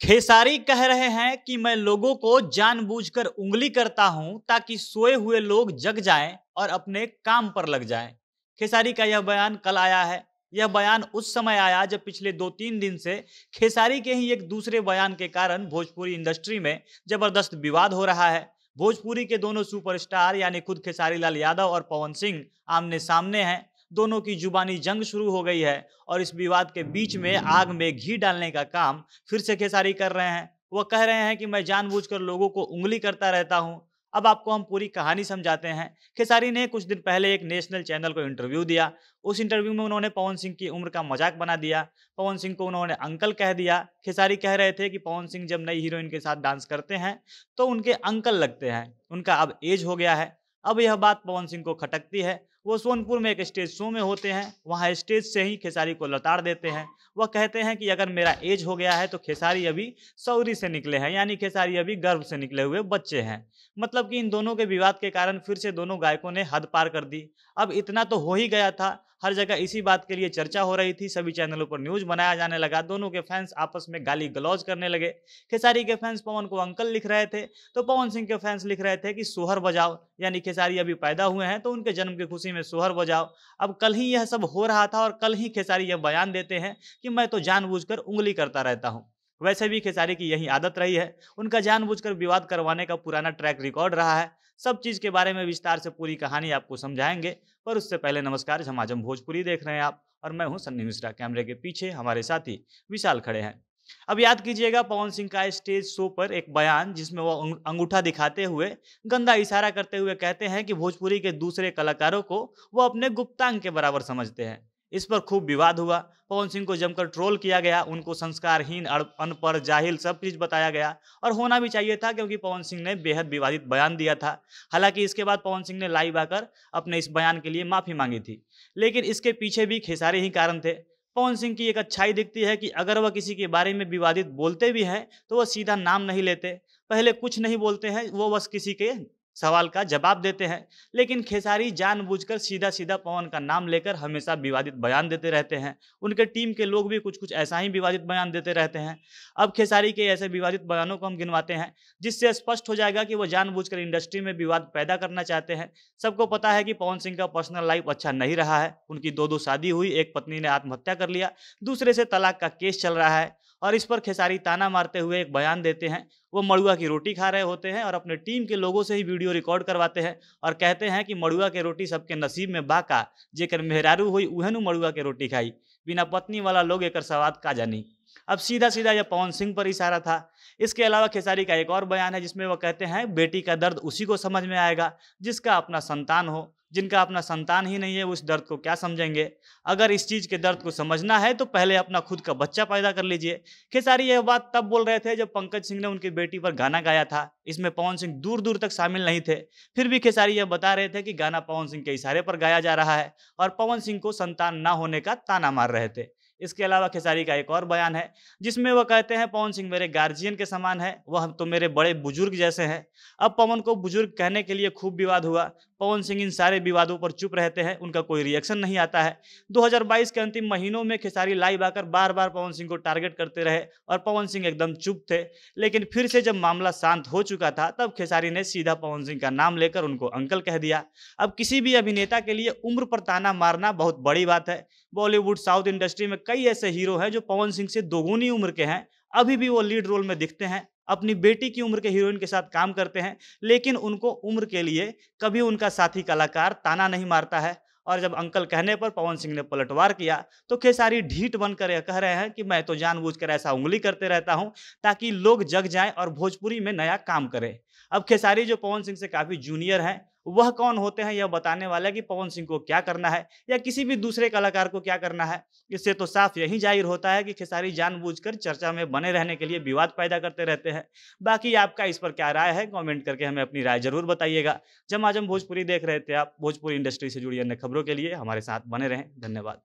खेसारी कह रहे हैं कि मैं लोगों को जानबूझकर उंगली करता हूं ताकि सोए हुए लोग जग जाएं और अपने काम पर लग जाएं। खेसारी का यह बयान कल आया है। यह बयान उस समय आया जब पिछले 2-3 दिन से खेसारी के ही एक दूसरे बयान के कारण भोजपुरी इंडस्ट्री में जबरदस्त विवाद हो रहा है। भोजपुरी के दोनों सुपरस्टार यानी खुद खेसारी लाल यादव और पवन सिंह आमने सामने हैं। दोनों की जुबानी जंग शुरू हो गई है और इस विवाद के बीच में आग में घी डालने का काम फिर से खेसारी कर रहे हैं। वो कह रहे हैं कि मैं जानबूझकर लोगों को उंगली करता रहता हूं। अब आपको हम पूरी कहानी समझाते हैं। खेसारी ने कुछ दिन पहले एक नेशनल चैनल को इंटरव्यू दिया। उस इंटरव्यू में उन्होंने पवन सिंह की उम्र का मजाक बना दिया। पवन सिंह को उन्होंने अंकल कह दिया। खेसारी कह रहे थे कि पवन सिंह जब नई हीरोइन के साथ डांस करते हैं तो उनके अंकल लगते हैं, उनका अब एज हो गया है। अब यह बात पवन सिंह को खटकती है। वो सोनपुर में एक स्टेज शो में होते हैं, वहाँ स्टेज से ही खेसारी को लताड़ देते हैं। वह कहते हैं कि अगर मेरा एज हो गया है तो खेसारी अभी सौरी से निकले हैं, यानी खेसारी अभी गर्भ से निकले हुए बच्चे हैं। मतलब कि इन दोनों के विवाद के कारण फिर से दोनों गायकों ने हद पार कर दी। अब इतना तो हो ही गया था, हर जगह इसी बात के लिए चर्चा हो रही थी, सभी चैनलों पर न्यूज बनाया जाने लगा, दोनों के फैंस आपस में गाली गलौज करने लगे। खेसारी के फैंस पवन को अंकल लिख रहे थे तो पवन सिंह के फैंस लिख रहे थे कि सोहर बजाओ, यानी खेसारी अभी पैदा हुए हैं तो उनके जन्म की खुशी में सोहर बजाओ। अब कल ही यह सब हो रहा था और कल ही खेसारी यह बयान देते हैं कि मैं तो जानबूझकर उंगली करता रहता हूं। वैसे भी खेसारी की यही आदत रही है, उनका जानबूझकर विवाद करवाने का पुराना ट्रैक रिकॉर्ड रहा है। सब चीज के बारे में विस्तार से पूरी कहानी आपको समझाएंगे, पर उससे पहले नमस्कार, झमाझम भोजपुरी देख रहे हैं आप और मैं हूं सन्नी मिश्रा। कैमरे के पीछे हमारे साथी विशाल खड़े हैं। अब याद कीजिएगा पवन सिंह का स्टेज शो पर एक बयान जिसमें वो अंगूठा दिखाते हुए गंदा इशारा करते हुए कहते हैं कि भोजपुरी के दूसरे कलाकारों को वो अपने गुप्तांग के बराबर समझते हैं। इस पर खूब विवाद हुआ, पवन सिंह को जमकर ट्रोल किया गया, उनको संस्कारहीन, अनपढ़, जाहिल सब चीज बताया गया और होना भी चाहिए था क्योंकि पवन सिंह ने बेहद विवादित बयान दिया था। हालांकि इसके बाद पवन सिंह ने लाइव आकर अपने इस बयान के लिए माफी मांगी थी, लेकिन इसके पीछे भी खेसारी ही कारण थे। पवन सिंह की एक अच्छाई दिखती है कि अगर वह किसी के बारे में विवादित बोलते भी हैं तो वह सीधा नाम नहीं लेते, पहले कुछ नहीं बोलते हैं, वो बस किसी के सवाल का जवाब देते हैं। लेकिन खेसारी जानबूझकर सीधा सीधा पवन का नाम लेकर हमेशा विवादित बयान देते रहते हैं। उनके टीम के लोग भी कुछ कुछ ऐसा ही विवादित बयान देते रहते हैं। अब खेसारी के ऐसे विवादित बयानों को हम गिनवाते हैं जिससे स्पष्ट हो जाएगा कि वो जानबूझकर इंडस्ट्री में विवाद पैदा करना चाहते हैं। सबको पता है कि पवन सिंह का पर्सनल लाइफ अच्छा नहीं रहा है, उनकी दो दो शादी हुई, एक पत्नी ने आत्महत्या कर लिया, दूसरे से तलाक का केस चल रहा है और इस पर खेसारी ताना मारते हुए एक बयान देते हैं। वो मड़ुआ की रोटी खा रहे होते हैं और अपने टीम के लोगों से ही वीडियो रिकॉर्ड करवाते हैं और कहते हैं कि मड़ुआ के रोटी सबके नसीब में बाका, जेकर मेहरारू हुई उहेनु मड़ुआ के रोटी खाई, बिना पत्नी वाला लोग एकर सवाद का जानी। अब सीधा सीधा यह पवन सिंह पर इशारा था। इसके अलावा खेसारी का एक और बयान है जिसमें वह कहते हैं बेटी का दर्द उसी को समझ में आएगा जिसका अपना संतान हो, जिनका अपना संतान ही नहीं है उस दर्द को क्या समझेंगे। अगर इस चीज के दर्द को समझना है तो पहले अपना खुद का बच्चा पैदा कर लीजिए। खेसारी यह बात तब बोल रहे थे जब पंकज सिंह ने उनकी बेटी पर गाना गाया था। इसमें पवन सिंह दूर दूर तक शामिल नहीं थे, फिर भी खेसारी यह बता रहे थे कि गाना पवन सिंह के इशारे पर गाया जा रहा है और पवन सिंह को संतान ना होने का ताना मार रहे थे। इसके अलावा खेसारी का एक और बयान है जिसमें वह कहते हैं पवन सिंह मेरे गार्जियन के समान है, वह तो मेरे बड़े बुजुर्ग जैसे हैं। अब पवन को बुजुर्ग कहने के लिए खूब विवाद हुआ। पवन सिंह इन सारे विवादों पर चुप रहते हैं, उनका कोई रिएक्शन नहीं आता है। 2022 के अंतिम महीनों में खेसारी लाइव आकर बार बार पवन सिंह को टारगेट करते रहे और पवन सिंह एकदम चुप थे। लेकिन फिर से जब मामला शांत हो चुका था तब खेसारी ने सीधा पवन सिंह का नाम लेकर उनको अंकल कह दिया। अब किसी भी अभिनेता के लिए उम्र पर ताना मारना बहुत बड़ी बात है। बॉलीवुड, साउथ इंडस्ट्री में कई ऐसे हीरो हैं जो पवन सिंह से दोगुनी उम्र के हैं, अभी भी वो लीड रोल में दिखते हैं, अपनी बेटी की उम्र के हीरोइन के साथ काम करते हैं, लेकिन उनको उम्र के लिए कभी उनका साथी कलाकार ताना नहीं मारता है। और जब अंकल कहने पर पवन सिंह ने पलटवार किया तो खेसारी ढीठ बनकर यह कह रहे हैं कि मैं तो जानबूझकर ऐसा उंगली करते रहता हूं ताकि लोग जग जाएं और भोजपुरी में नया काम करें। अब खेसारी जो पवन सिंह से काफी जूनियर हैं, वह कौन होते हैं यह बताने वाला है कि पवन सिंह को क्या करना है या किसी भी दूसरे कलाकार को क्या करना है। इससे तो साफ यही जाहिर होता है कि खेसारी जानबूझकर चर्चा में बने रहने के लिए विवाद पैदा करते रहते हैं। बाकी आपका इस पर क्या राय है, कमेंट करके हमें अपनी राय जरूर बताइएगा। झमाझम भोजपुरी देख रहे थे आप, भोजपुरी इंडस्ट्री से जुड़ी अन्य खबरों के लिए हमारे साथ बने रहें। धन्यवाद।